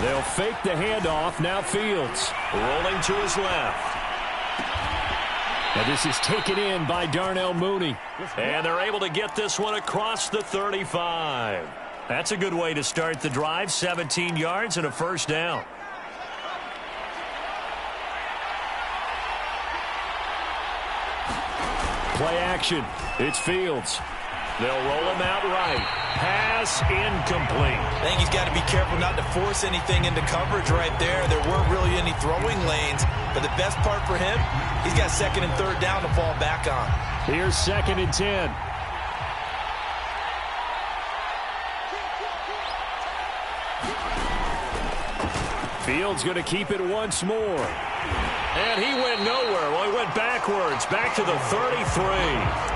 They'll fake the handoff. Now Fields rolling to his left. And this is taken in by Darnell Mooney. And they're able to get this one across the 35. That's a good way to start the drive. 17 yards and a first down. Play action. It's Fields. They'll roll him out right. Pass incomplete. I think he's got to be careful not to force anything into coverage right there. There weren't really any throwing lanes, but the best part for him, he's got second and third down to fall back on. Here's 2nd and 10. Fields going to keep it once more. And he went nowhere. Well, he went backwards, back to the 33.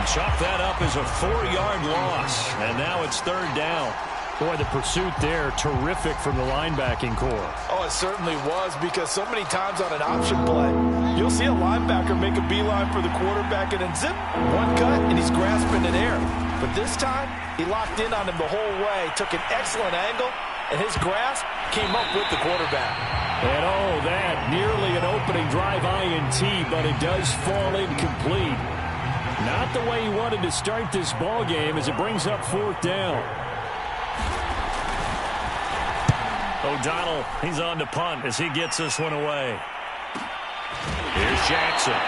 Chalk that up as a 4-yard loss. And now it's third down. Boy, the pursuit there, terrific from the linebacking core. Oh, it certainly was, because so many times on an option play, you'll see a linebacker make a beeline for the quarterback and then zip, one cut, and he's grasping in air. But this time, he locked in on him the whole way, took an excellent angle, and his grasp came up with the quarterback. And oh, that nearly an opening drive INT, but it does fall incomplete. Not the way he wanted to start this ball game as it brings up 4th down. O'Donnell, he's on to punt as he gets this one away. Here's Jackson.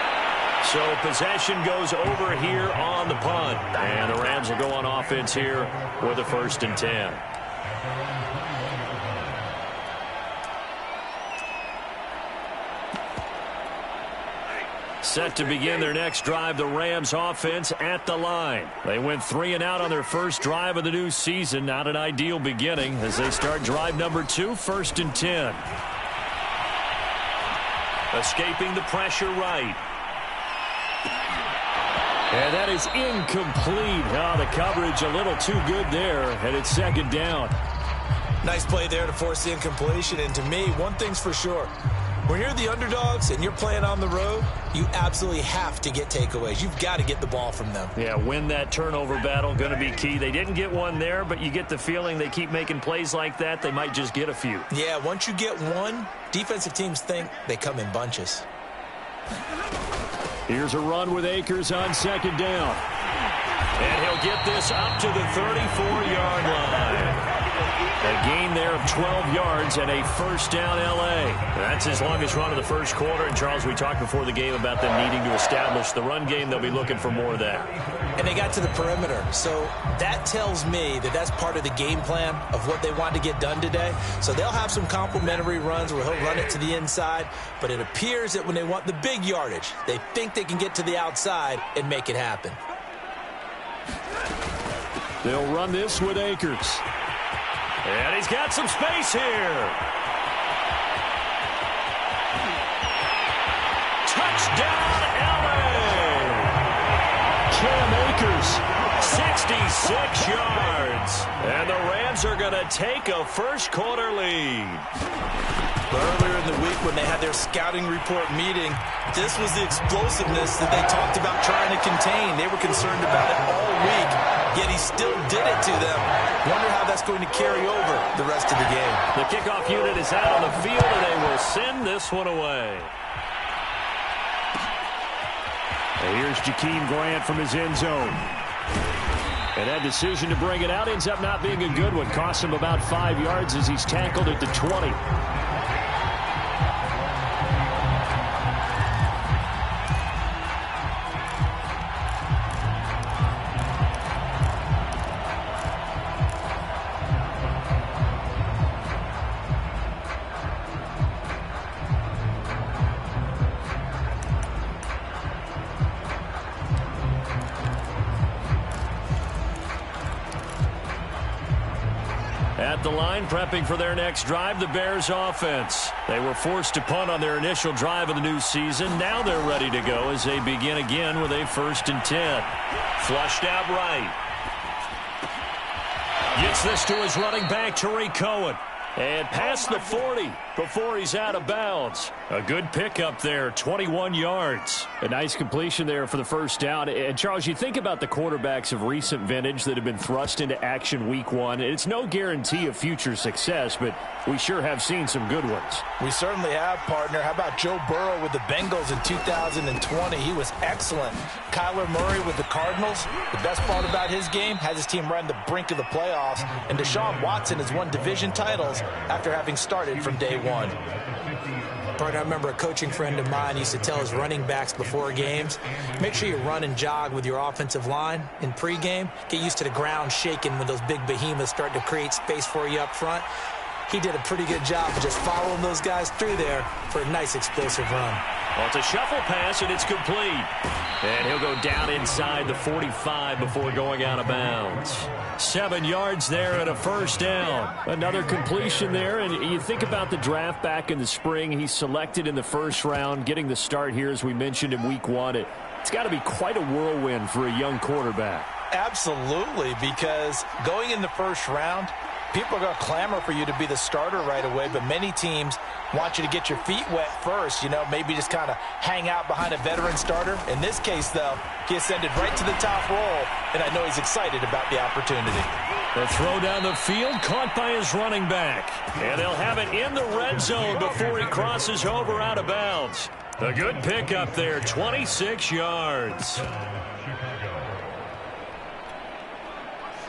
So possession goes over here on the punt. And the Rams will go on offense here with a 1st and 10. Set to begin their next drive, the Rams offense at the line. They went 3 and out on their first drive of the new season. Not an ideal beginning as they start drive number 2, 1st and 10. Escaping the pressure right. And that is incomplete. Oh, the coverage a little too good there, and it's 2nd down. Nice play there to force the incompletion. And to me, one thing's for sure. When you're the underdogs and you're playing on the road, you absolutely have to get takeaways. You've got to get the ball from them. Yeah, win that turnover battle, going to be key. They didn't get one there, but you get the feeling they keep making plays like that, they might just get a few. Yeah, once you get one, defensive teams think they come in bunches. Here's a run with Akers on 2nd down. And he'll get this up to the 34-yard line. A gain there of 12 yards and a 1st down L.A. That's his longest run of the first quarter. And, Charles, we talked before the game about them needing to establish the run game. They'll be looking for more of that. And they got to the perimeter. So that tells me that that's part of the game plan of what they want to get done today. So they'll have some complementary runs where he'll run it to the inside. But it appears that when they want the big yardage, they think they can get to the outside and make it happen. They'll run this with Akers. And he's got some space here. Touchdown, L.A. Cam Akers, 66 yards. And the Rams are going to take a first-quarter lead. Earlier in the week when they had their scouting report meeting, this was the explosiveness that they talked about trying to contain. They were concerned about it all week, yet he still did it to them. Wonder how that's going to carry over the rest of the game. The kickoff unit is out on the field, and they will send this one away. And here's Jakeem Grant from his end zone. And that decision to bring it out ends up not being a good one. Costs him about 5 yards as he's tackled at the 20. At the line, prepping for their next drive, the Bears offense. They were forced to punt on their initial drive of the new season. Now they're ready to go as they begin again with a 1st and 10. Flushed out right. Gets this to his running back, Tariq Cohen. And past the 40 before he's out of bounds. A good pickup there, 21 yards. A nice completion there for the first down. And, Charles, you think about the quarterbacks of recent vintage that have been thrust into action week one. It's no guarantee of future success, but we sure have seen some good ones. We certainly have, partner. How about Joe Burrow with the Bengals in 2020? He was excellent. Kyler Murray with the Cardinals. The best part about his game, has his team right on the brink of the playoffs. And Deshaun Watson has won division titles after having started from day one. Partner, I remember a coaching friend of mine used to tell his running backs before games, make sure you run and jog with your offensive line in pregame. Get used to the ground shaking when those big behemoths start to create space for you up front. He did a pretty good job of just following those guys through there for a nice explosive run. Well, it's a shuffle pass, and it's complete. And he'll go down inside the 45 before going out of bounds. 7 yards there and a first down. Another completion there, and you think about the draft back in the spring. He's selected in the first round, getting the start here, as we mentioned, in week one. It's got to be quite a whirlwind for a young quarterback. Absolutely, because going in the first round, people are going to clamor for you to be the starter right away, but many teams want you to get your feet wet first, maybe just kind of hang out behind a veteran starter. In this case, though, he ascended right to the top roll, and I know he's excited about the opportunity. The throw down the field, caught by his running back. And they'll have it in the red zone before he crosses over out of bounds. A good pickup there, 26 yards.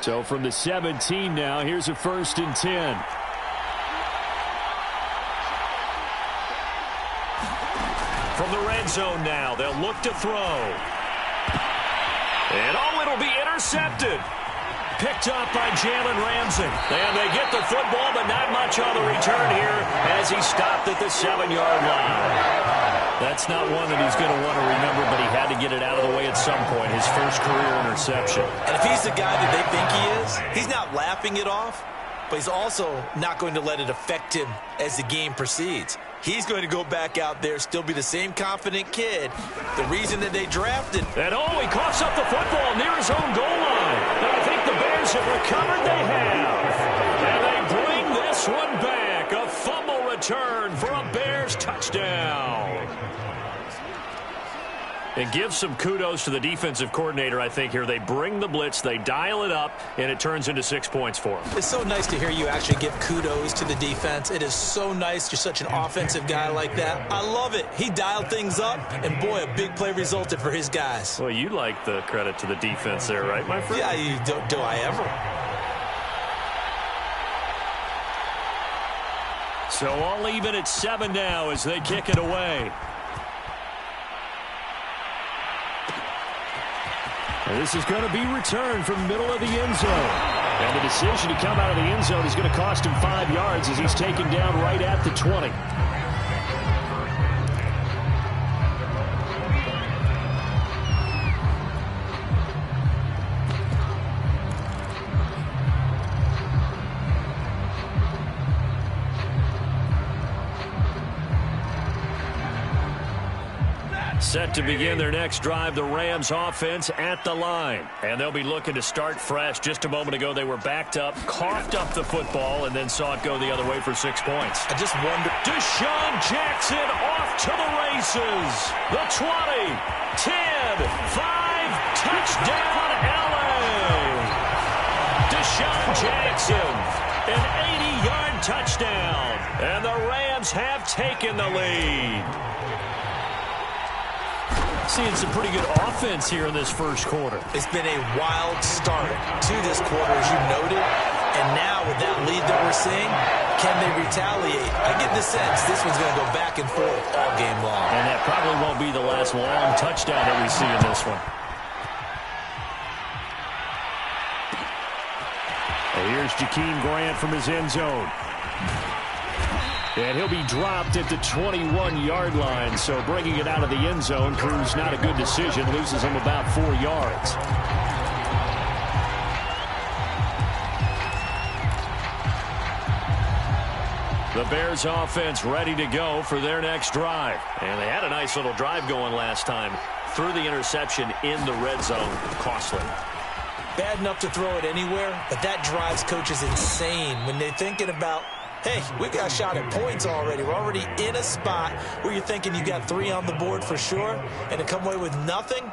So from the 17 now, here's a 1st and 10. From the red zone now, they'll look to throw. And it'll be intercepted. Picked up by Jalen Ramsey. And they get the football, but not much on the return here as he stopped at the 7-yard line. That's not one that he's going to want to remember, but he had to get it out of the way at some point, his first career interception. And if he's the guy that they think he is, he's not laughing it off, but he's also not going to let it affect him as the game proceeds. He's going to go back out there, still be the same confident kid. The reason that they drafted. And he coughs up the football near his own goal line. And I think the Bears have recovered. They have. And they bring this one back. A fumble return for a Bears touchdown. And give some kudos to the defensive coordinator, I think, here. They bring the blitz, they dial it up, and it turns into 6 points for them. It's so nice to hear you actually give kudos to the defense. It is so nice. You're such an offensive guy like that. I love it. He dialed things up, and, boy, a big play resulted for his guys. Well, you like the credit to the defense there, right, my friend? Yeah, do I ever? So all even at 7 now as they kick it away. And this is going to be returned from the middle of the end zone. And the decision to come out of the end zone is going to cost him 5 yards as he's taken down right at the 20. Set to begin their next drive, the Rams offense at the line. And they'll be looking to start fresh. Just a moment ago, they were backed up, coughed up the football, and then saw it go the other way for 6 points. I just wonder. Deshaun Jackson off to the races. The 20, 10, 5, touchdown LA. Deshaun Jackson, an 80-yard touchdown. And the Rams have taken the lead. Seeing some pretty good offense here in this first quarter. It's been a wild start to this quarter, as you noted. And now with that lead that we're seeing, can they retaliate? I get the sense this one's going to go back and forth all game long. And that probably won't be the last long touchdown that we see in this one. And here's Jakeem Grant from his end zone. And he'll be dropped at the 21-yard line, so bringing it out of the end zone proves not a good decision, loses him about 4 yards. The Bears offense ready to go for their next drive. And they had a nice little drive going last time. Threw the interception in the red zone. Costly. Bad enough to throw it anywhere, but that drives coaches insane when they're thinking about hey, we got a shot at points already. We're already in a spot where you're thinking you got 3 on the board for sure, and to come away with nothing,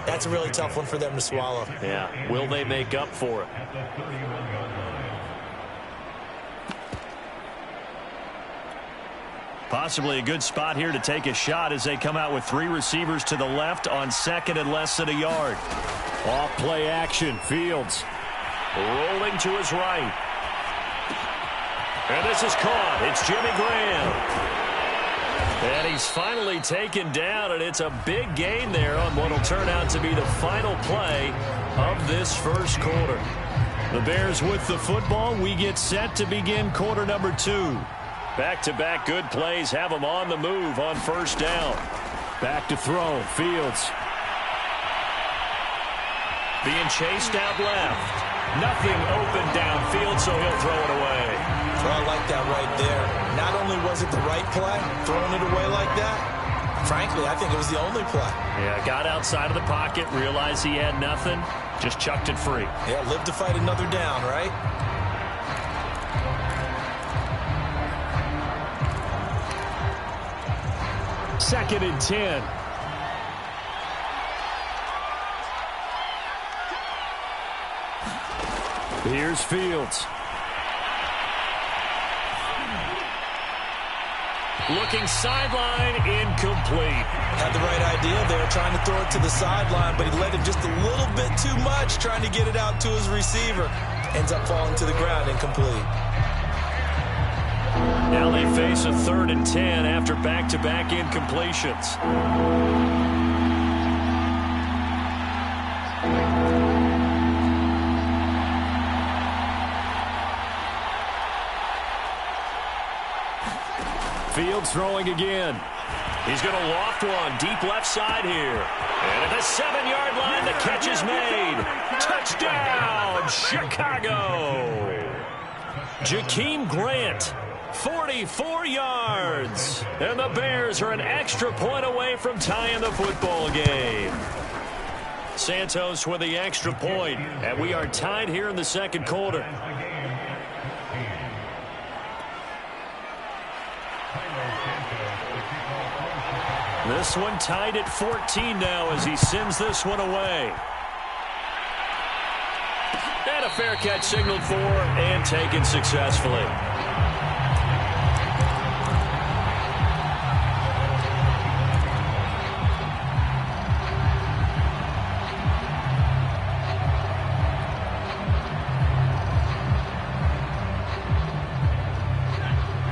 that's a really tough one for them to swallow. Yeah, will they make up for it? Possibly a good spot here to take a shot as they come out with 3 receivers to the left on second and less than a yard. Off play action. Fields rolling to his right. And this is caught. It's Jimmy Graham. And he's finally taken down, and it's a big gain there on what will turn out to be the final play of this first quarter. The Bears with the football. We get set to begin quarter number 2. Back-to-back good plays have them on the move on first down. Back to throw. Fields being chased out left. Nothing open downfield, so he'll throw it away. Well, I like that right there. Not only was it the right play, throwing it away like that, frankly, I think it was the only play. Yeah, got outside of the pocket, realized he had nothing, just chucked it free. Yeah, live to fight another down, right? Second and 10. Here's Fields. Looking sideline, incomplete. Had the right idea there, trying to throw it to the sideline, but he let him just a little bit too much, trying to get it out to his receiver. Ends up falling to the ground, incomplete. Now they face a 3rd and 10 after back-to-back incompletions. Fields throwing again. He's going to loft one deep left side here. And at the 7-yard line, the catch is made. Touchdown, Chicago. Jakeem Grant, 44 yards. And the Bears are an extra point away from tying the football game. Santos with the extra point, and we are tied here in the second quarter. This one tied at 14 now as he sends this one away. And a fair catch signaled for and taken successfully.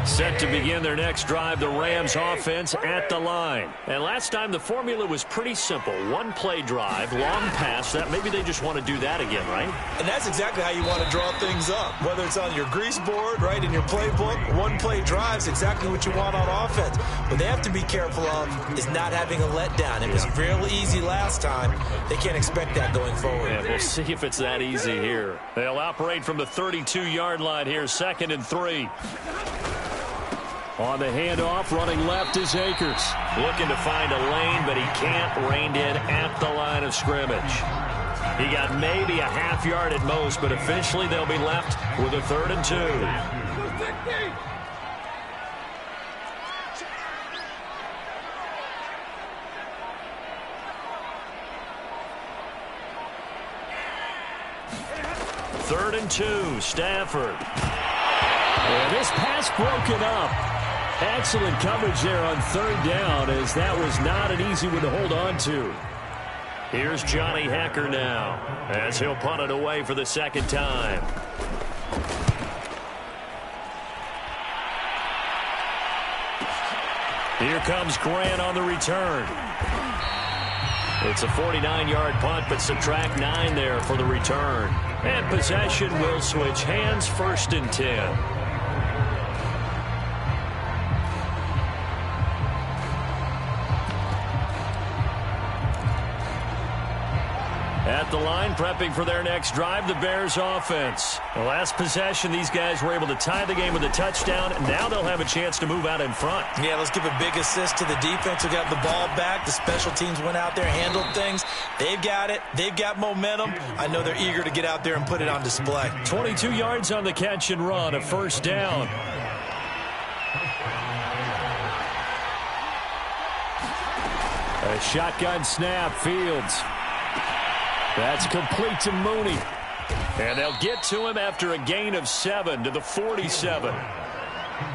Set to begin their next drive, the Rams offense at the line. And last time the formula was pretty simple. 1-play drive, long pass. That maybe they just want to do that again, right? And that's exactly how you want to draw things up. Whether it's on your grease board, right, in your playbook, 1-play drives, exactly what you want on offense. What they have to be careful of is not having a letdown. It was real easy last time. They can't expect that going forward. Yeah, we'll see if it's that easy here. They'll operate from the 32-yard line here, 2nd and 3. On the handoff, running left is Akers. Looking to find a lane, but he can't. Reined in at the line of scrimmage. He got maybe a half yard at most, but officially they'll be left with a 3rd and 2. Third and 2, Stafford. And this pass broken up. Excellent coverage there on 3rd down, as that was not an easy one to hold on to. Here's Johnny Hekker now, as he'll punt it away for the 2nd time. Here comes Grant on the return. It's a 49-yard punt, but subtract 9 there for the return. And possession will switch hands, 1st and 10. At the line, prepping for their next drive, the Bears offense. The last possession, these guys were able to tie the game with a touchdown. Now they'll have a chance to move out in front. Yeah, let's give a big assist to the defense who got the ball back. The special teams went out there, handled things. They've got it. They've got momentum. I know they're eager to get out there and put it on display. 22 yards on the catch and run, a 1st down. A shotgun snap, Fields. That's complete to Mooney. And they'll get to him after a gain of 7 to the 47.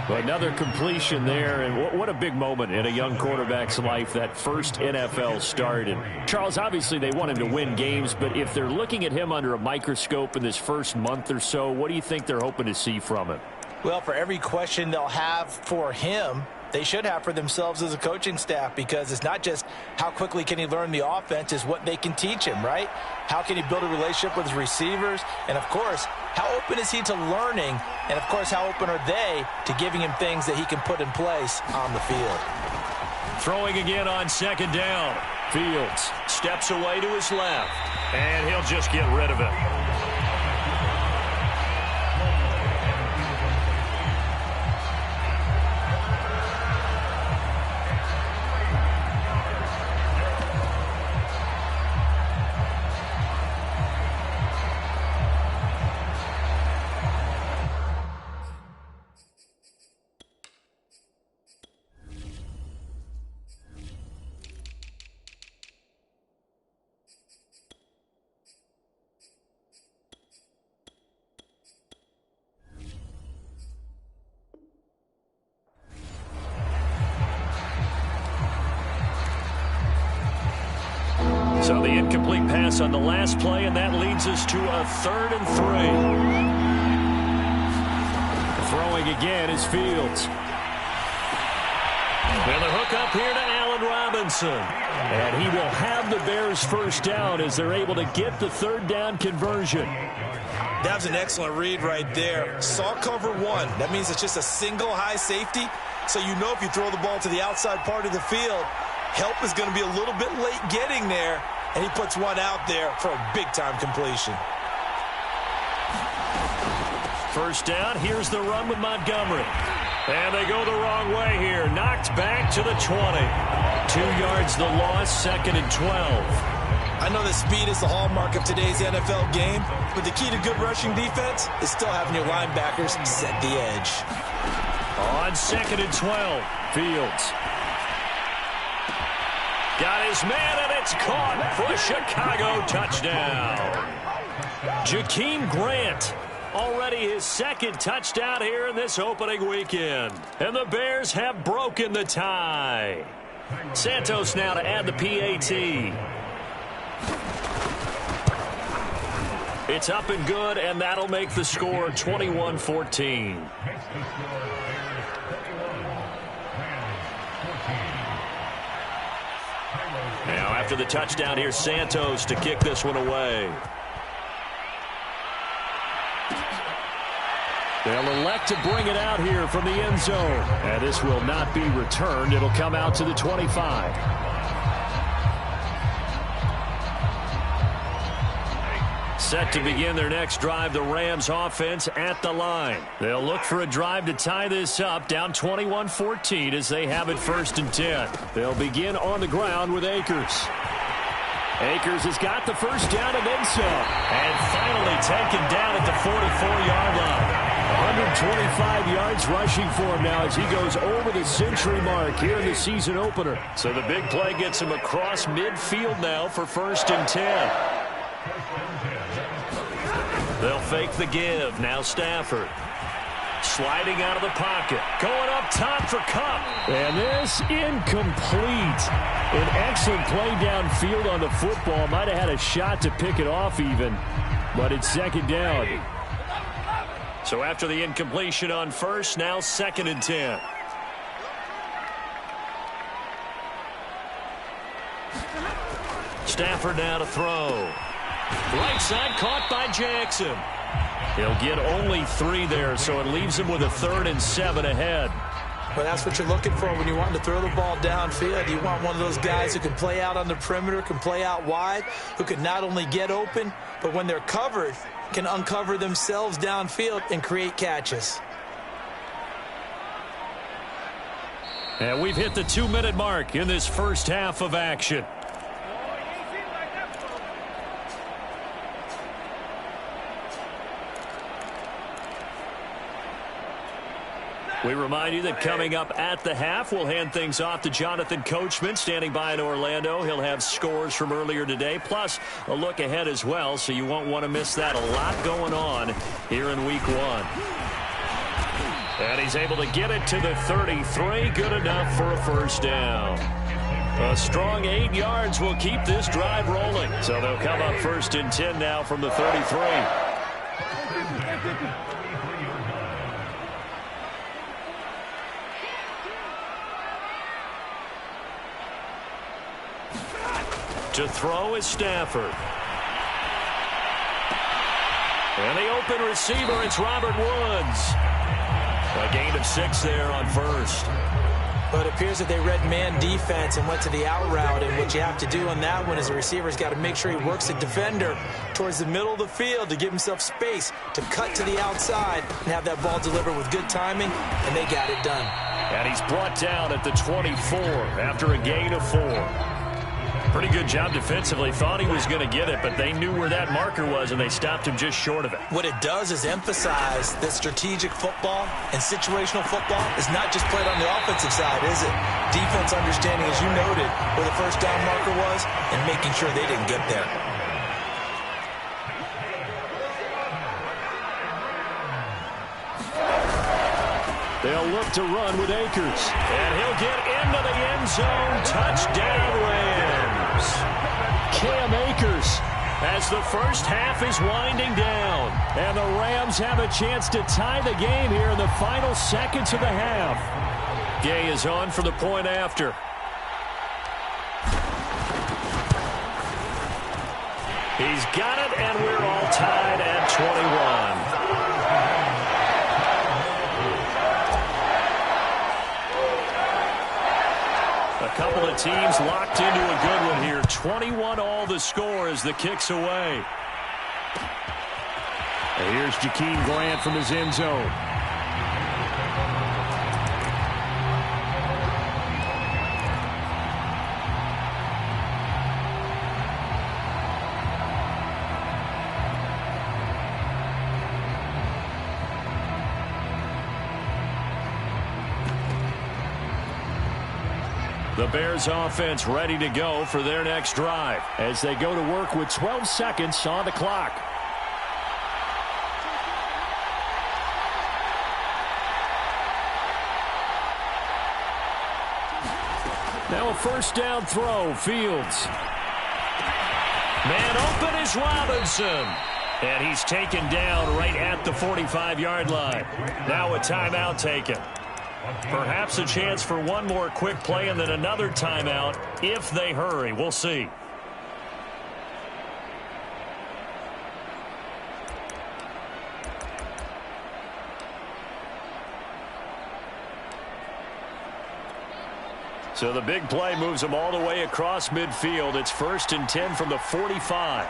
Another completion there, and what a big moment in a young quarterback's life, that first NFL start. And Charles, obviously they want him to win games, but if they're looking at him under a microscope in this first month or so, what do you think they're hoping to see from him? Well, for every question they'll have for him, they should have for themselves as a coaching staff, because it's not just how quickly can he learn the offense, it's what they can teach him, right? How can he build a relationship with his receivers? And, of course, how open is he to learning? And, of course, how open are they to giving him things that he can put in place on the field? Throwing again on second down. Fields steps away to his left, and he'll just get rid of it. So the incomplete pass on the last play, and that leads us to a 3rd and 3. Throwing again is Fields. And the hook up here to Allen Robinson. And he will have the Bears first down as they're able to get the 3rd down conversion. That was an excellent read right there. Saw cover 1. That means it's just a single high safety. So you know if you throw the ball to the outside part of the field, help is going to be a little bit late getting there, and he puts one out there for a big-time completion. First down, here's the run with Montgomery. And they go the wrong way here. Knocked back to the 20. 2 yards the loss, 2nd and 12. I know that speed is the hallmark of today's NFL game, but the key to good rushing defense is still having your linebackers set the edge. On 2nd and 12, Fields. Got his man, and it's caught for a Chicago touchdown. Jakeem Grant, already his 2nd touchdown here in this opening weekend. And the Bears have broken the tie. Santos now to add the PAT. It's up and good, and that'll make the score 21-14. Now, after the touchdown, here's Santos to kick this one away. They'll elect to bring it out here from the end zone. And this will not be returned. It'll come out to the 25. Set to begin their next drive, the Rams offense at the line. They'll look for a drive to tie this up, down 21-14 as they have it 1st and 10. They'll begin on the ground with Akers. Akers has got the first down and then some. And finally taken down at the 44-yard line. 125 yards rushing for him now as he goes over the century mark here in the season opener. So the big play gets him across midfield now for 1st and 10. They'll fake the give. Now Stafford. Sliding out of the pocket. Going up top for Kupp. And this incomplete. An excellent play downfield on the football. Might have had a shot to pick it off even. But it's 2nd down. So after the incompletion on 1st, now 2nd and 10. Stafford now to throw. Right side caught by Jackson. He'll get only 3 there, so it leaves him with a 3rd and 7 ahead. Well, that's what you're looking for when you want to throw the ball downfield. You want one of those guys who can play out on the perimeter, can play out wide, who can not only get open, but when they're covered, can uncover themselves downfield and create catches. And we've hit the 2-minute mark in this first half of action. We remind you that coming up at the half, we'll hand things off to Jonathan Coachman standing by in Orlando. He'll have scores from earlier today, plus a look ahead as well, so you won't want to miss that. A lot going on here in week 1. And he's able to get it to the 33. Good enough for a first down. A strong 8 yards will keep this drive rolling. So they'll come up 1st and 10 now from the 33. To throw is Stafford. And the open receiver, it's Robert Woods. A gain of 6 there on first. But it appears that they read man defense and went to the out route. And what you have to do on that one is the receiver's got to make sure he works the defender towards the middle of the field to give himself space to cut to the outside and have that ball delivered with good timing, and they got it done. And he's brought down at the 24 after a gain of 4. Pretty good job defensively. Thought he was going to get it, but they knew where that marker was, and they stopped him just short of it. What it does is emphasize that strategic football and situational football is not just played on the offensive side, is it? Defense understanding, as you noted, where the first down marker was and making sure they didn't get there. They'll look to run with Akers. And he'll get into the end zone. Touchdown, Rams. Cam Akers as the first half is winding down. And the Rams have a chance to tie the game here in the final seconds of the half. Gay is on for the point after. He's got it, and we're all tied at 21. A couple of teams locked into a good one here. 21 all the score as the kick's away. And here's Jakeem Grant from his end zone. The Bears offense ready to go for their next drive as they go to work with 12 seconds on the clock. Now a first down throw, Fields. Man open is Robinson. And he's taken down right at the 45-yard line. Now a timeout taken. Perhaps a chance for one more quick play and then another timeout if they hurry. We'll see. So the big play moves them all the way across midfield. It's 1st and 10 from the 45.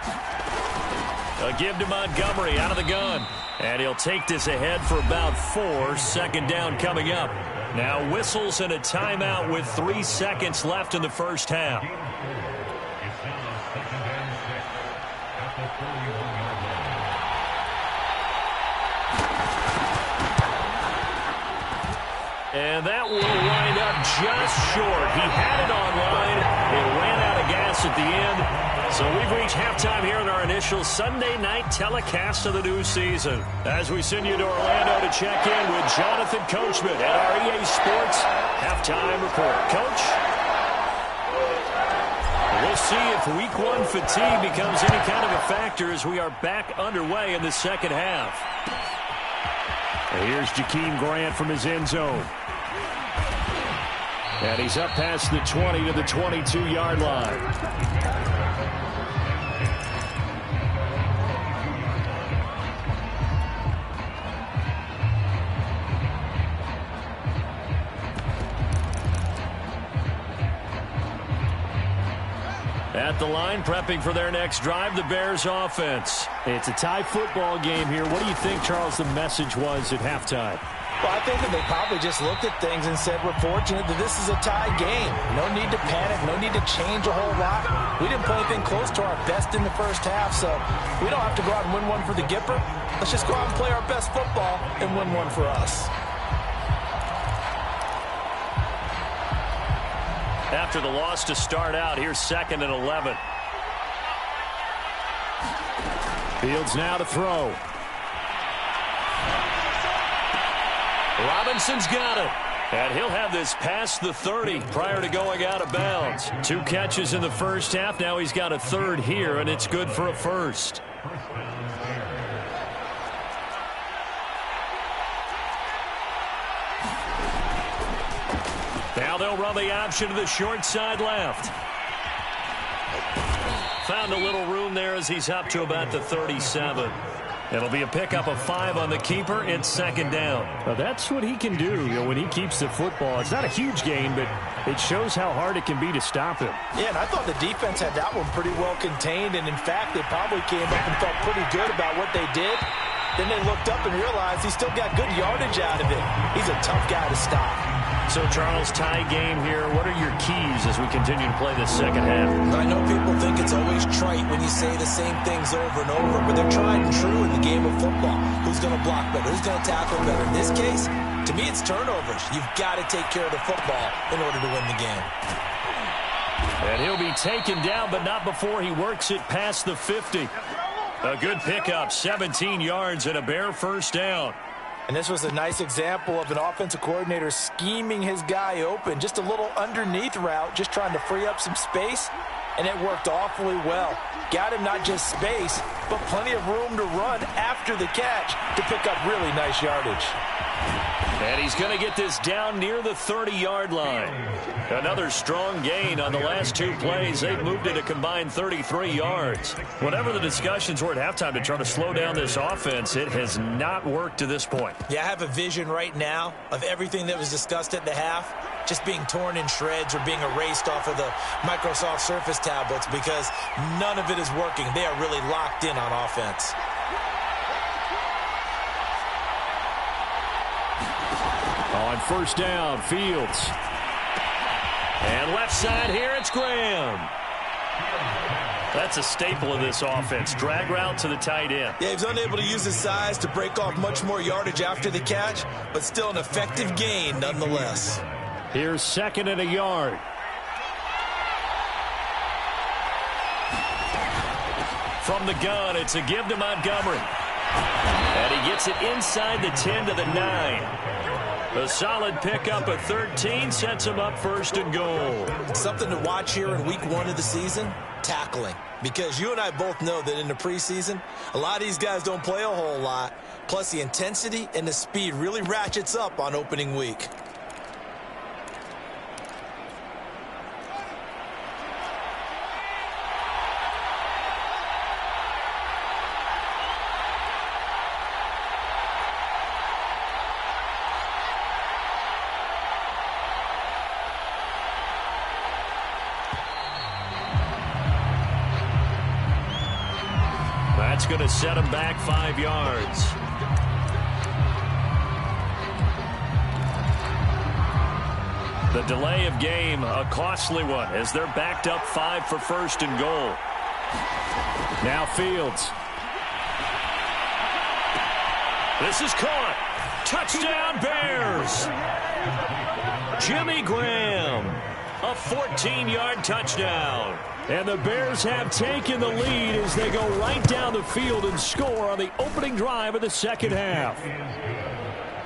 A give to Montgomery out of the gun. And he'll take this ahead for about 4. Second down coming up. Now whistles and a timeout with 3 seconds left in the first half. And that will wind up just short. He had it online. It ran out of gas at the end. So we've reached halftime here in our initial Sunday night telecast of the new season. As we send you to Orlando to check in with Jonathan Coachman at our EA Sports Halftime Report. Coach? We'll see if week 1 fatigue becomes any kind of a factor as we are back underway in the second half. And here's Jakeem Grant from his end zone. And he's up past the 20 to the 22-yard line. At the line, prepping for their next drive, the Bears offense. It's a tie football game here. What do you think, Charles, the message was at halftime? Well, I think that they probably just looked at things and said, we're fortunate that this is a tie game. No need to panic, no need to change a whole lot. We didn't play anything close to our best in the first half, so we don't have to go out and win one for the Gipper. Let's just go out and play our best football and win one for us. After the loss to start out, here's 2nd and 11. Fields now to throw. Robinson's got it. And he'll have this past the 30 prior to going out of bounds. 2 catches in the first half. Now he's got a 3rd here, and it's good for a 1st. Now they'll run the option to the short side left. Found a little room there as he's up to about the 37. It'll be a pickup of 5 on the keeper. It's 2nd down. Well, that's what he can do, when he keeps the football. It's not a huge gain, but it shows how hard it can be to stop him. Yeah, and I thought the defense had that one pretty well contained, and in fact, they probably came up and felt pretty good about what they did. Then they looked up and realized he still got good yardage out of it. He's a tough guy to stop. So, Charles, tie game here. What are your keys as we continue to play this second half? I know people think it's always trite when you say the same things over and over, but they're tried and true in the game of football. Who's going to block better? Who's going to tackle better? In this case, to me, it's turnovers. You've got to take care of the football in order to win the game. And he'll be taken down, but not before he works it past the 50. A good pickup, 17 yards and a Bear 1st down. And this was a nice example of an offensive coordinator scheming his guy open. Just a little underneath route, just trying to free up some space, and it worked awfully well. Got him not just space, but plenty of room to run after the catch to pick up really nice yardage. And he's going to get this down near the 30-yard line. Another strong gain on the last 2 plays. They've moved it a combined 33 yards. Whatever the discussions were at halftime to try to slow down this offense, it has not worked to this point. Yeah, I have a vision right now of everything that was discussed at the half just being torn in shreds or being erased off of the Microsoft Surface tablets because none of it is working. They are really locked in on offense. On 1st down, Fields. And left side here, it's Graham. That's a staple of this offense. Drag route to the tight end. Yeah, he's unable to use his size to break off much more yardage after the catch, but still an effective gain nonetheless. Here's 2nd and a yard. From the gun, it's a give to Montgomery. And he gets it inside the 10 to the 9. A solid pickup of 13 sets him up 1st and goal. Something to watch here in week 1 of the season, tackling. Because you and I both know that in the preseason, a lot of these guys don't play a whole lot. Plus the intensity and the speed really ratchets up on opening week. That's going to set him back 5 yards. The delay of game, a costly one, as they're backed up 5 for 1st and goal. Now Fields. This is caught. Touchdown, Bears. Jimmy Graham, a 14-yard touchdown. And the Bears have taken the lead as they go right down the field and score on the opening drive of the second half.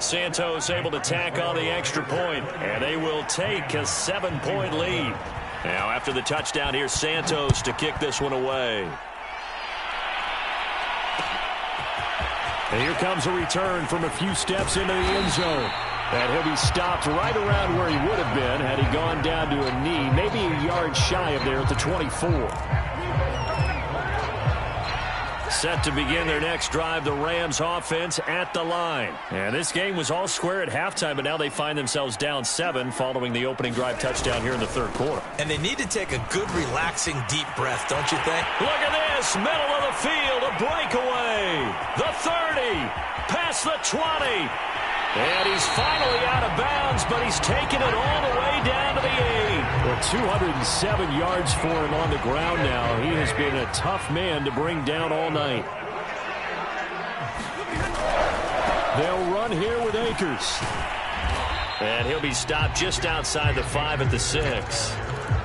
Santos able to tack on the extra point, and they will take a 7-point lead. Now after the touchdown, here's Santos to kick this one away. And here comes a return from a few steps into the end zone. And he'll be stopped right around where he would have been had he gone down to a knee, maybe a yard shy of there at the 24. Set to begin their next drive, the Rams offense at the line. And this game was all square at halftime, but now they find themselves down 7 following the opening drive touchdown here in the 3rd quarter. And they need to take a good, relaxing, deep breath, don't you think? Look at this, middle of the field, a breakaway. The 30, past the 20. And he's finally out of bounds, but he's taken it all the way down to the 8. Well, 207 yards for him on the ground now. He has been a tough man to bring down all night. They'll run here with Akers. And he'll be stopped just outside the 5 at the 6.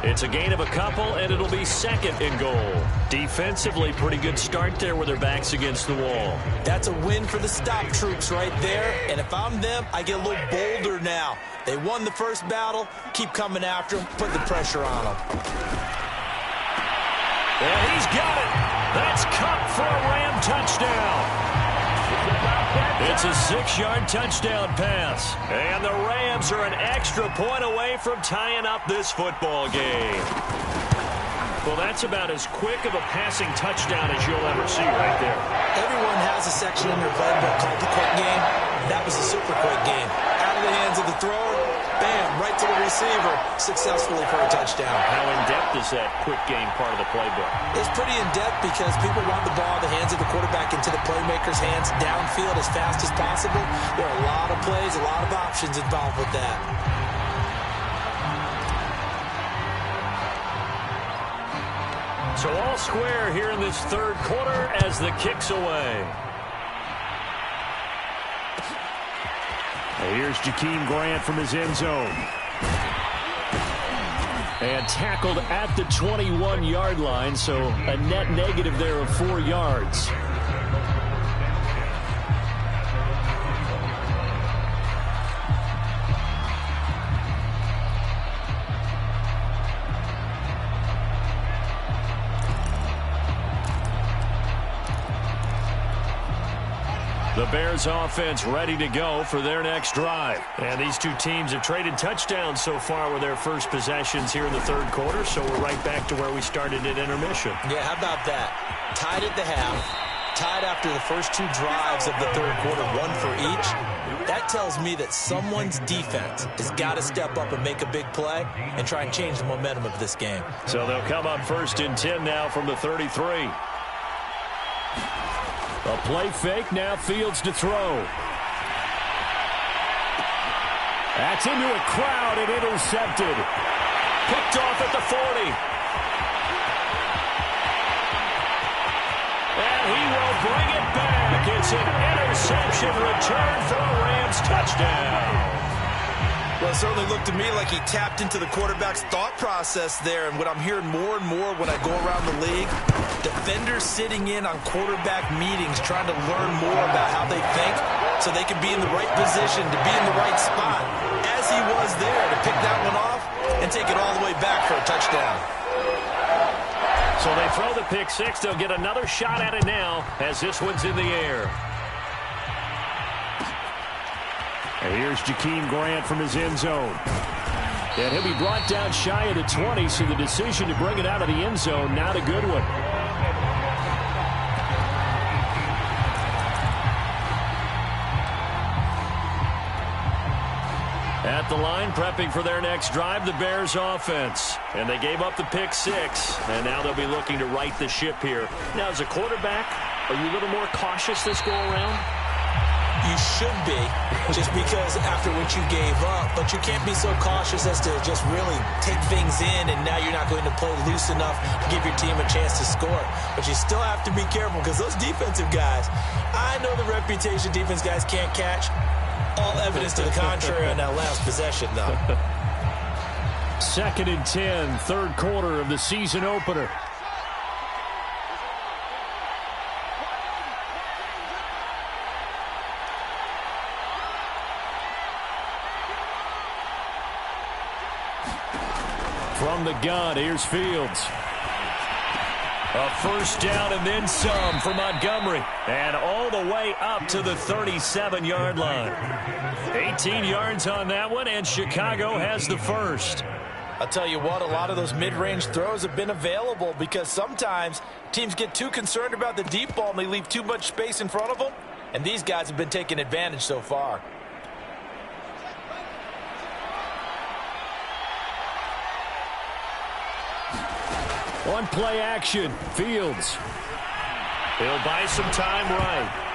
It's a gain of a couple, and it'll be 2nd and goal. Defensively, pretty good start there with their backs against the wall. That's a win for the stop troops right there. And if I'm them, I get a little bolder now. They won the first battle. Keep coming after them. Put the pressure on them. And he's got it. That's caught for a Ram touchdown. It's a 6-yard touchdown pass. And the Rams are an extra point away from tying up this football game. Well, that's about as quick of a passing touchdown as you'll ever see right there. Everyone has a section in their playbook called the quick game. That was a super quick game. Out of the hands of the thrower, bam, right to the receiver, successfully for a touchdown. How in-depth is that quick game part of the playbook? It's pretty in-depth because people want the ball in the hands of the quarterback into the playmaker's hands downfield as fast as possible. There are a lot of plays, a lot of options involved with that. So all square here in this third quarter as the kick's away. Here's Jakeem Grant from his end zone. And tackled at the 21-yard line, so a net negative there of 4 yards. The Bears offense ready to go for their next drive. And these two teams have traded touchdowns so far with their first possessions here in the third quarter, so we're right back to where we started at intermission. Yeah, how about that? Tied at the half, tied after the first 2 drives of the third quarter, 1 for each. That tells me that someone's defense has got to step up and make a big play and try and change the momentum of this game. So they'll come up 1st and 10 now from the 33. A play fake, now Fields to throw. That's into a crowd and intercepted. Picked off at the 40. And he will bring it back. It's an interception return for a Rams touchdown. Well, it certainly looked to me like he tapped into the quarterback's thought process there. And what I'm hearing more and more when I go around the league, defenders sitting in on quarterback meetings trying to learn more about how they think so they can be in the right position to be in the right spot, as he was there to pick that one off and take it all the way back for a touchdown. So they throw the pick six. They'll get another shot at it now as this one's in the air. And here's Jakeem Grant from his end zone. And he'll be brought down shy of the 20, so the decision to bring it out of the end zone, not a good one. At the line, prepping for their next drive, the Bears offense. And they gave up the pick six, and now they'll be looking to right the ship here. Now, as a quarterback, are you a little more cautious this go-around? You should be, just because after what you gave up, but you can't be so cautious as to just really take things in, and now you're not going to play loose enough to give your team a chance to score. But you still have to be careful because those defensive guys, I know the reputation defense guys can't catch. All evidence to the contrary on that last possession, though. 2nd and 10, third quarter of the season opener. From the gun, here's Fields. A first down and then some for Montgomery. And all the way up to the 37-yard line. 18 yards on that one, and Chicago has the first. I'll tell you what, a lot of those mid-range throws have been available because sometimes teams get too concerned about the deep ball and they leave too much space in front of them. And these guys have been taking advantage so far. On play action, Fields. He'll buy some time right.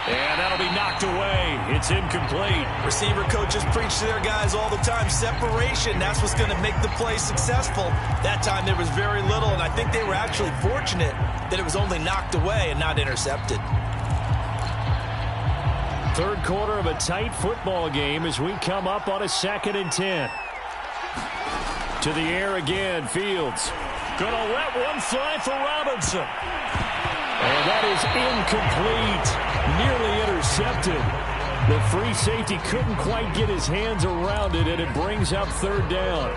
And that'll be knocked away. It's incomplete. Receiver coaches preach to their guys all the time. Separation, that's what's going to make the play successful. That time there was very little, and I think they were actually fortunate that it was only knocked away and not intercepted. Third quarter of a tight football game as we come up on a 2nd and 10. To the air again, Fields. Gonna let one fly for Robinson. And that is incomplete. Nearly intercepted. The free safety couldn't quite get his hands around it, and it brings up 3rd down.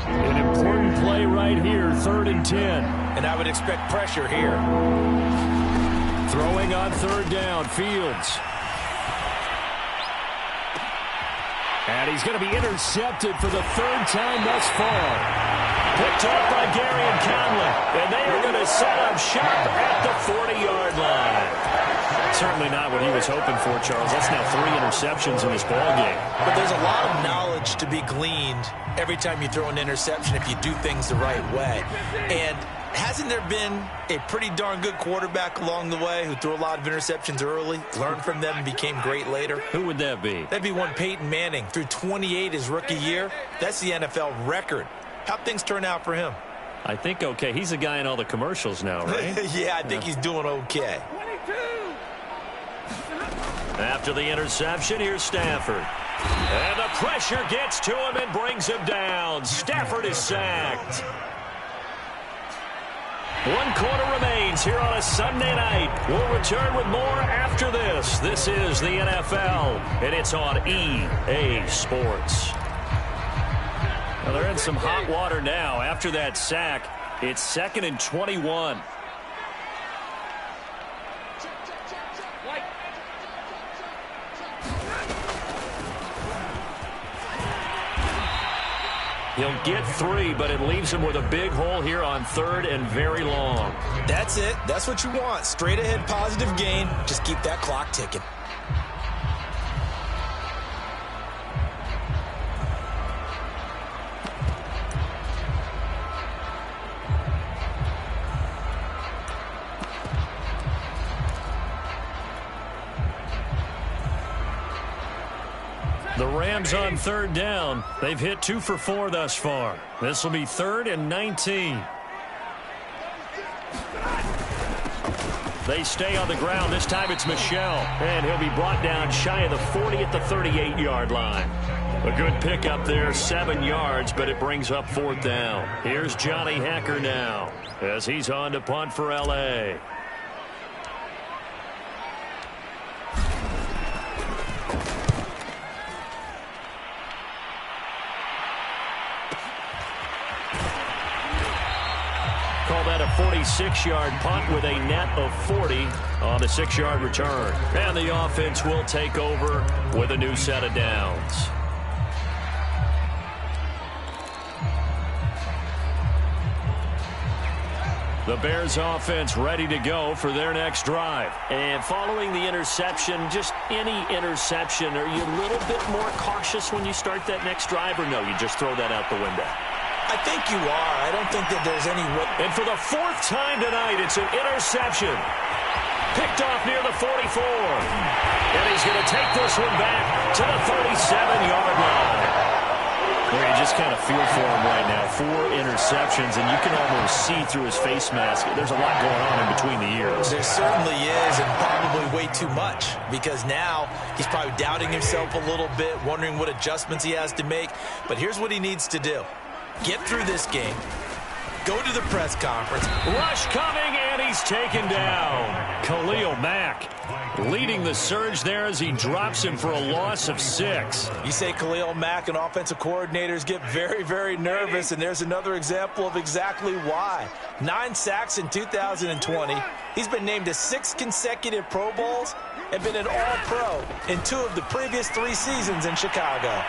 An important play right here, 3rd and 10. And I would expect pressure here. Throwing on 3rd down, Fields. And he's going to be intercepted for the 3rd time thus far. Picked up by Gary and Conley. And they are going to set up shop at the 40-yard line. Certainly not what he was hoping for, Charles. That's now 3 interceptions in this ballgame. But there's a lot of knowledge to be gleaned every time you throw an interception if you do things the right way. And hasn't there been a pretty darn good quarterback along the way who threw a lot of interceptions early, learned from them, and became great later? Who would that be? That'd be one Peyton Manning. Threw 28 his rookie year. That's the NFL record. How'd things turn out for him? I think okay. He's a guy in all the commercials now, right? Yeah, I think he's doing okay. After the interception, here's Stafford. And the pressure gets to him and brings him down. Stafford is sacked. 1 quarter remains here on a Sunday night. We'll return with more after this. This is the NFL, and it's on EA Sports. Well, they're in some hot water now. After that sack, it's 2nd and 21. He'll get 3, but it leaves him with a big hole here on 3rd and very long. That's it. That's what you want. Straight ahead positive gain. Just keep that clock ticking. The Rams on 3rd down. They've hit 2 for 4 thus far. This will be 3rd and 19. They stay on the ground. This time it's Michel. And he'll be brought down shy of the 40 at the 38-yard line. A good pickup there, 7 yards, but it brings up 4th down. Here's Johnny Hecker now as he's on to punt for L.A. Call that a 46-yard punt with a net of 40 on the 6-yard return. And the offense will take over with a new set of downs. The Bears offense ready to go for their next drive. And following the interception, just any interception, are you a little bit more cautious when you start that next drive, or no, you just throw that out the window? I think you are. I don't think that there's any way. And for the 4th time tonight, it's an interception. Picked off near the 44. And he's going to take this one back to the 37-yard line. Where you just kind of feel for him right now. 4 interceptions, and you can almost see through his face mask. There's a lot going on in between the ears. There certainly is, and probably way too much, because now he's probably doubting himself a little bit, wondering what adjustments he has to make. But here's what he needs to do. Get through this game. Go to the press conference. Rush coming, and he's taken down. Khalil Mack leading the surge there as he drops him for a loss of 6. You say Khalil Mack and offensive coordinators get very, very nervous, and there's another example of exactly why. 9 sacks in 2020. He's been named to 6 consecutive Pro Bowls and been an All-Pro in 2 of the previous 3 seasons in Chicago.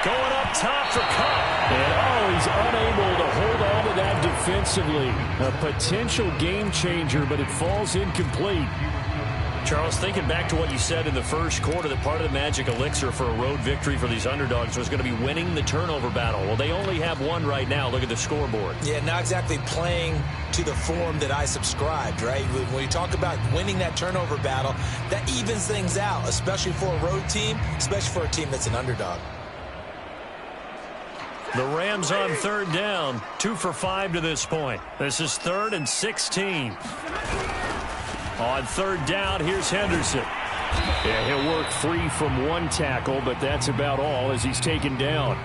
Going up top for Cup. And he's unable to hold on to that defensively. A potential game changer, but it falls incomplete. Charles, thinking back to what you said in the first quarter, that part of the magic elixir for a road victory for these underdogs was going to be winning the turnover battle. Well, they only have 1 right now. Look at the scoreboard. Yeah, not exactly playing to the form that I subscribed, right? When you talk about winning that turnover battle, that evens things out, especially for a road team, especially for a team that's an underdog. The Rams on 3rd down, 2 for 5 to this point. This is 3rd and 16. On 3rd down, here's Henderson. Yeah, he'll work free from one tackle, but that's about all as he's taken down.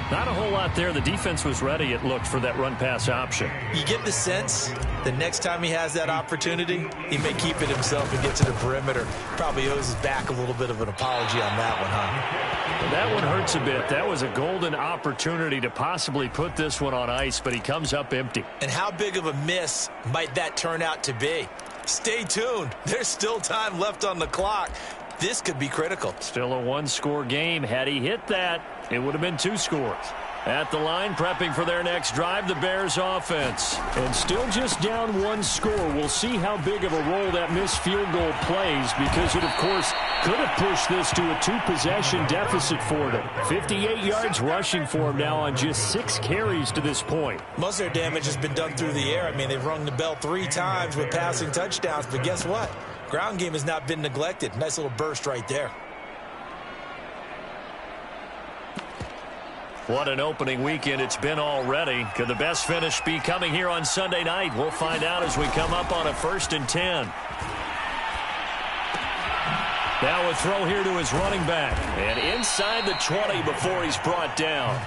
Not a whole lot there. The defense was ready, it looked, for that run-pass option. You get the sense the next time he has that opportunity, he may keep it himself and get to the perimeter. Probably owes his back a little bit of an apology on that one, huh? That one hurts a bit. That was a golden opportunity to possibly put this one on ice, but he comes up empty. And how big of a miss might that turn out to be? Stay tuned. There's still time left on the clock. This could be critical. Still a one-score game. Had he hit that, it would have been 2 scores. At the line, prepping for their next drive, the Bears offense. And still just down 1 score. We'll see how big of a role that missed field goal plays, because it, of course, could have pushed this to a 2-possession deficit for them. 58 yards rushing for him now on just 6 carries to this point. Most of their damage has been done through the air. I mean, they've rung the bell 3 times with passing touchdowns, but guess what? Ground game has not been neglected. Nice little burst right there. What an opening weekend it's been already. Could the best finish be coming here on Sunday night? We'll find out as we come up on a 1st and 10. Now a throw here to his running back. And inside the 20 before he's brought down.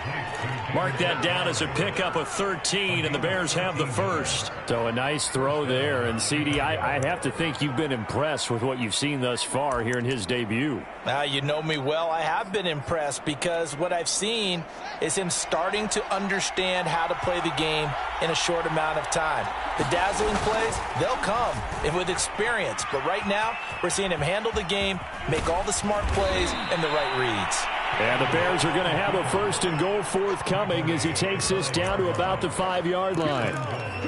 Mark that down as a pickup of 13, and the Bears have the first. So a nice throw there. And, CD, I have to think you've been impressed with what you've seen thus far here in his debut. You know me well. I have been impressed because what I've seen is him starting to understand how to play the game in a short amount of time. The dazzling plays, they'll come and with experience. But right now, we're seeing him handle the game, make all the smart plays, and the right reads. And the Bears are going to have a 1st and goal forthcoming as he takes this down to about the 5-yard line.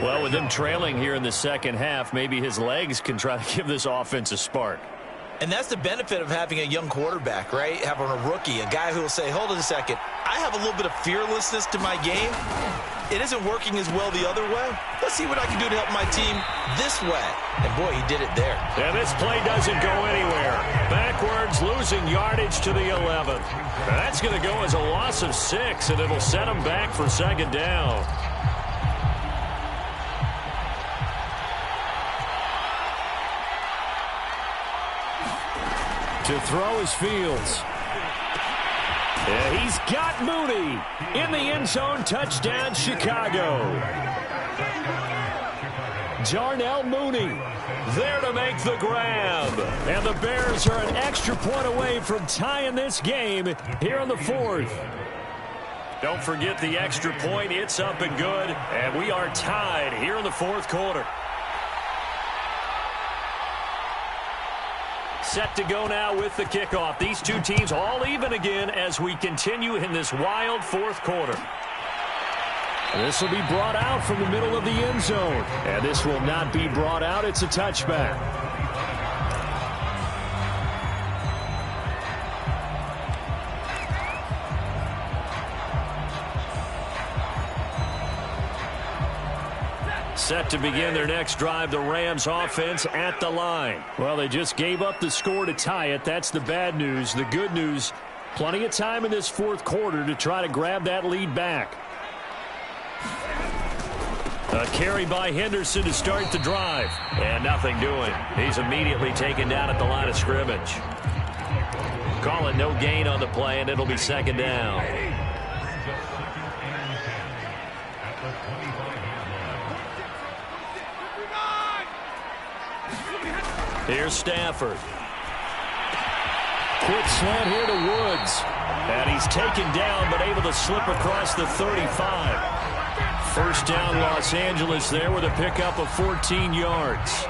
Well, with him trailing here in the second half, maybe his legs can try to give this offense a spark. And that's the benefit of having a young quarterback, right? Having a rookie, a guy who will say, hold on a second, I have a little bit of fearlessness to my game. It isn't working as well the other way. Let's see what I can do to help my team this way. And, boy, he did it there. And this play doesn't go anywhere. Backwards, losing yardage to the 11th. That's going to go as a loss of 6, and it'll set him back for 2nd down. To throw is Fields. Yeah, he's got Mooney in the end zone. Touchdown, Chicago. Darnell Mooney there to make the grab. And the Bears are an extra point away from tying this game here in the 4th. Don't forget the extra point. It's up and good. And we are tied here in the 4th quarter. Set to go now with the kickoff. These two teams all even again as we continue in this wild 4th quarter. This will be brought out from the middle of the end zone. And this will not be brought out. It's a touchback. Set to begin their next drive, the Rams offense at the line. Well, they just gave up the score to tie it. That's the bad news. The good news, plenty of time in this 4th quarter to try to grab that lead back. A carry by Henderson to start the drive. And nothing doing. He's immediately taken down at the line of scrimmage. Call it no gain on the play, and it'll be 2nd down. Here's Stafford. Quick slant here to Woods. And he's taken down, but able to slip across the 35. 1st down, Los Angeles there with a pickup of 14 yards.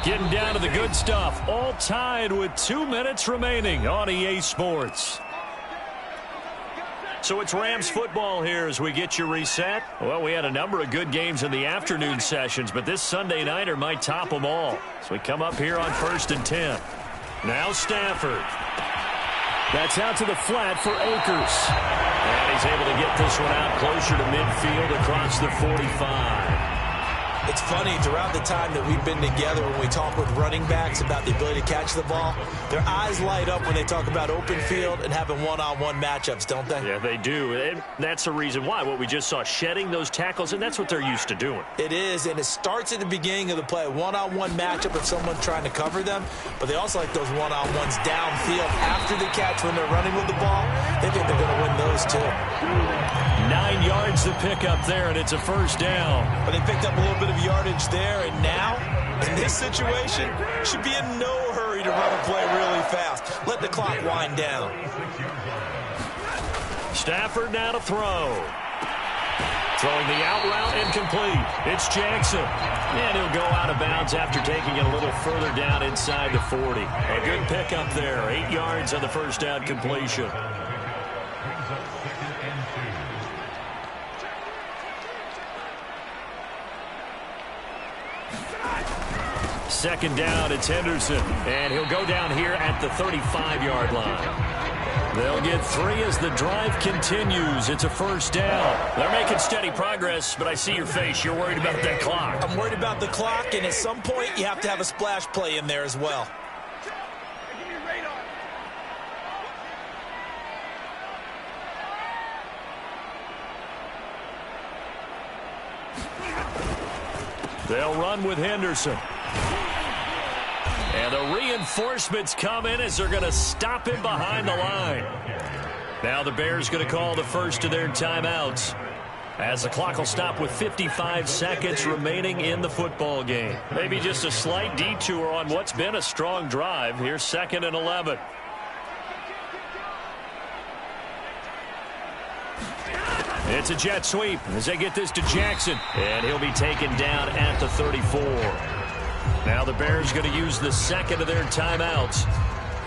Getting down to the good stuff. All tied with 2 minutes remaining on EA Sports. So it's Rams football here as we get you reset. Well, we had a number of good games in the afternoon sessions, but this Sunday nighter might top them all. So we come up here on 1st and 10. Now Stafford. That's out to the flat for Akers. And he's able to get this one out closer to midfield across the 45. It's It's funny, throughout the time that we've been together, when we talk with running backs about the ability to catch the ball, their eyes light up when they talk about open field and having one-on-one matchups, don't they? Yeah, they do. And that's the reason why. What we just saw, shedding those tackles, and that's what they're used to doing. It is, and it starts at the beginning of the play. One-on-one matchup if someone's trying to cover them, but they also like those one-on-ones downfield after the catch when they're running with the ball. They think they're going to win those, too. 9 yards to pick up there, and it's a first down. But they picked up a little bit of yardage there, and now, in this situation, should be in no hurry to run a play really fast. Let the clock wind down. Stafford now to throw. Throwing the out route, incomplete. It's Jackson. And he'll go out of bounds after taking it a little further down inside the 40. A good pickup there. 8 yards on the first down completion. Second down, it's Henderson. And he'll go down here at the 35-yard line. They'll get 3 as the drive continues. It's a first down. They're making steady progress, but I see your face. You're worried about that clock. I'm worried about the clock, and at some point, you have to have a splash play in there as well. They'll run with Henderson. And the reinforcements come in as they're going to stop him behind the line. Now the Bears going to call the first of their timeouts, as the clock will stop with 55 seconds remaining in the football game. Maybe just a slight detour on what's been a strong drive. Here's 2nd and 11. It's a jet sweep as they get this to Jackson. And he'll be taken down at the 34. Now the Bears going to use the second of their timeouts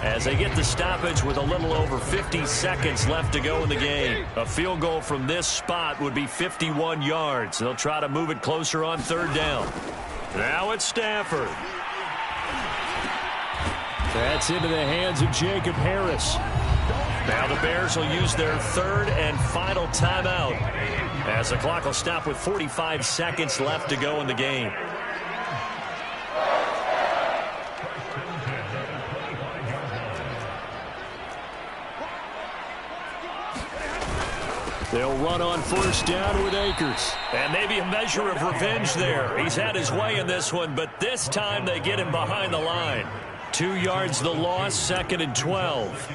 as they get the stoppage with a little over 50 seconds left to go in the game. A field goal from this spot would be 51 yards. They'll try to move it closer on 3rd down. Now it's Stafford. That's into the hands of Jacob Harris. Now the Bears will use their 3rd and final timeout as the clock will stop with 45 seconds left to go in the game. They'll run on 1st down with Akers. And maybe a measure of revenge there. He's had his way in this one, but this time they get him behind the line. 2 yards the loss, 2nd and 12.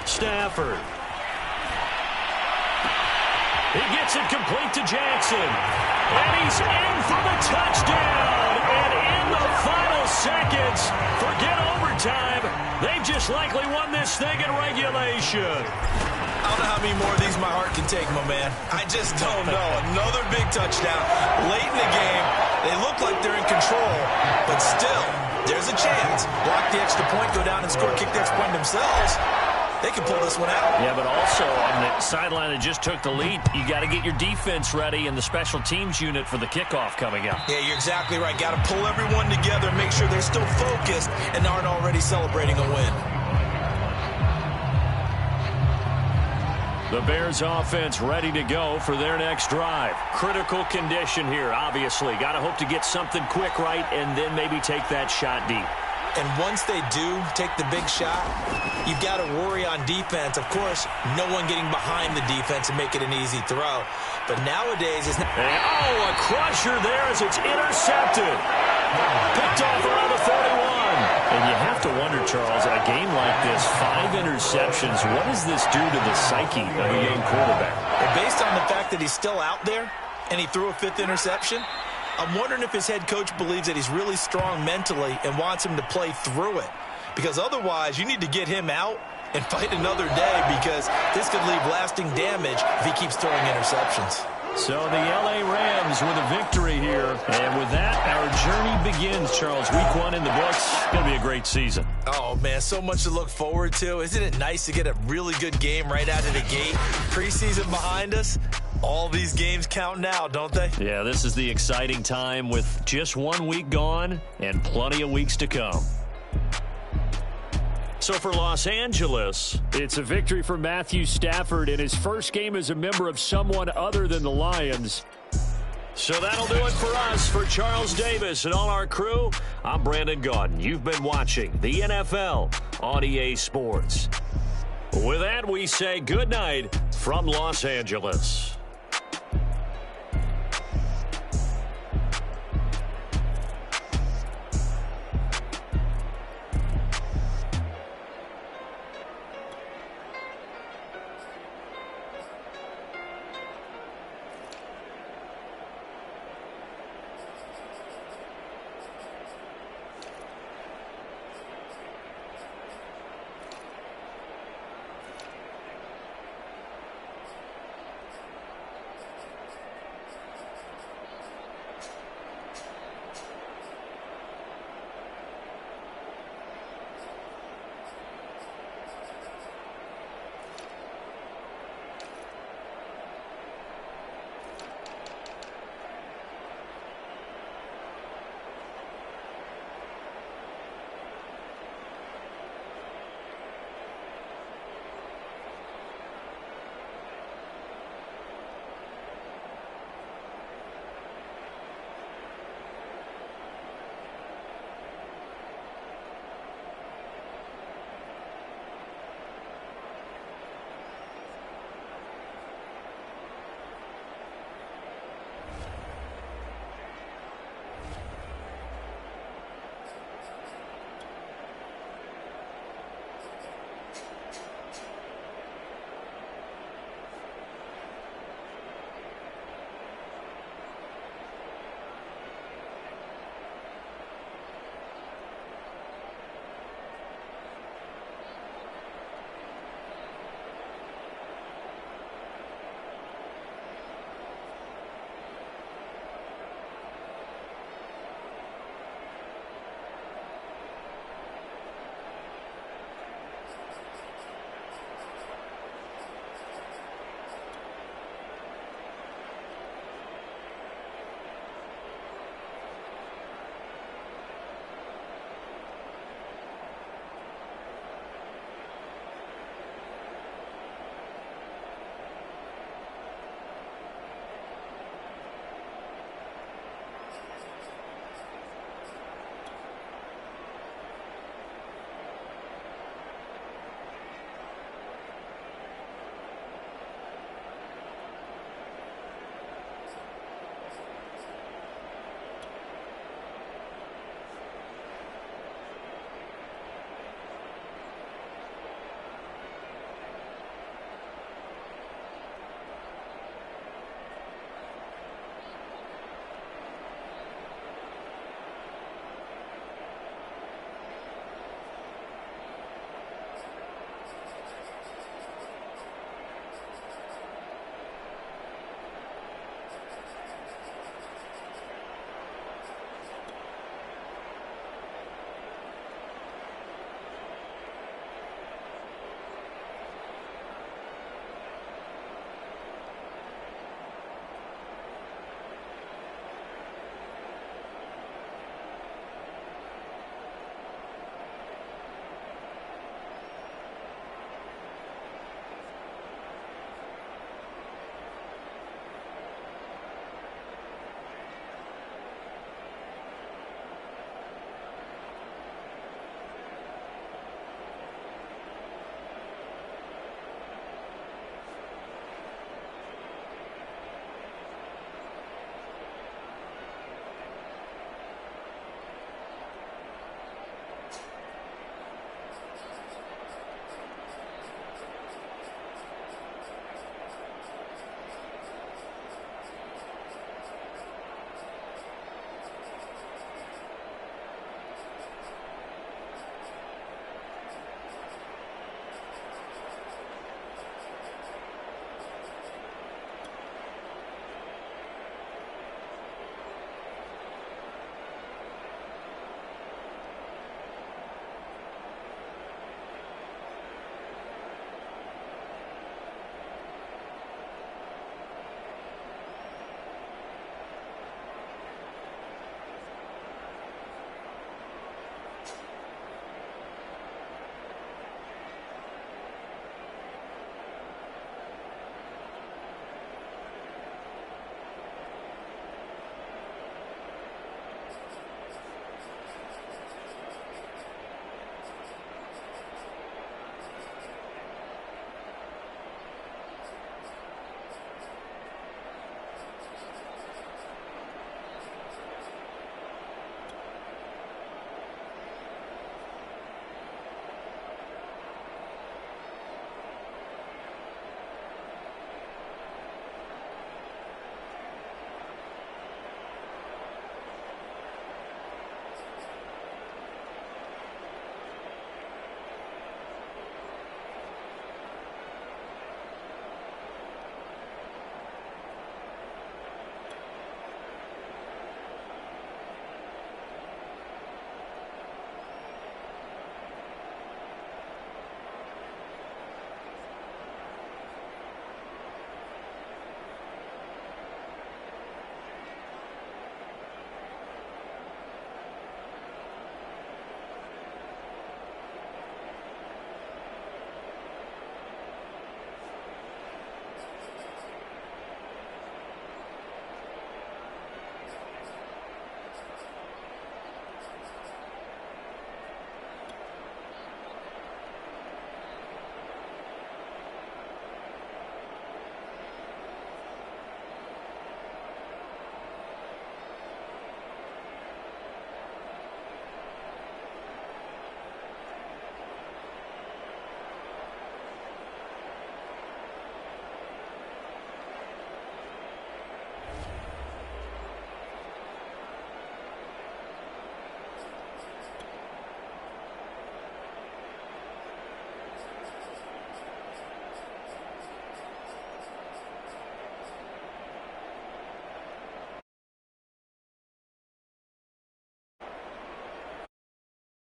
Stafford. He gets it complete to Jackson. And he's in for the touchdown. And in the final seconds, forget overtime. They've just likely won this thing in regulation. I don't know how many more of these my heart can take, my man. I just don't know. Another big touchdown. Late in the game, they look like they're in control. But still, there's a chance. Block the extra point, go down and score, kick the extra point themselves. They can pull this one out. Yeah, but also on the sideline that just took the lead, you got to get your defense ready and the special teams unit for the kickoff coming up. Yeah, you're exactly right. Got to pull everyone together and make sure they're still focused and aren't already celebrating a win. The Bears offense ready to go for their next drive. Critical condition here, obviously. Got to hope to get something quick right and then maybe take that shot deep. And once they do take the big shot, you've got to worry on defense. Of course, no one getting behind the defense and make it an easy throw. But nowadays, it's not. A crusher there as it's intercepted. Picked off around the 41. And you have to wonder, Charles, in a game like this, 5 interceptions, what does this do to the psyche of a young quarterback? Well, based on the fact that he's still out there and he threw a 5th interception, I'm wondering if his head coach believes that he's really strong mentally and wants him to play through it. Because otherwise, you need to get him out and fight another day, because this could leave lasting damage if he keeps throwing interceptions. So the L.A. Rams with a victory here. And with that, our journey begins, Charles. Week 1 in the books. It's going to be a great season. Oh, man, so much to look forward to. Isn't it nice to get a really good game right out of the gate? Preseason behind us. All these games count now, don't they? Yeah, this is the exciting time with just 1 week gone and plenty of weeks to come. So for Los Angeles, it's a victory for Matthew Stafford in his first game as a member of someone other than the Lions. So that'll do it for us. For Charles Davis and all our crew, I'm Brandon Gaudin. You've been watching the NFL on EA Sports. With that, we say good night from Los Angeles.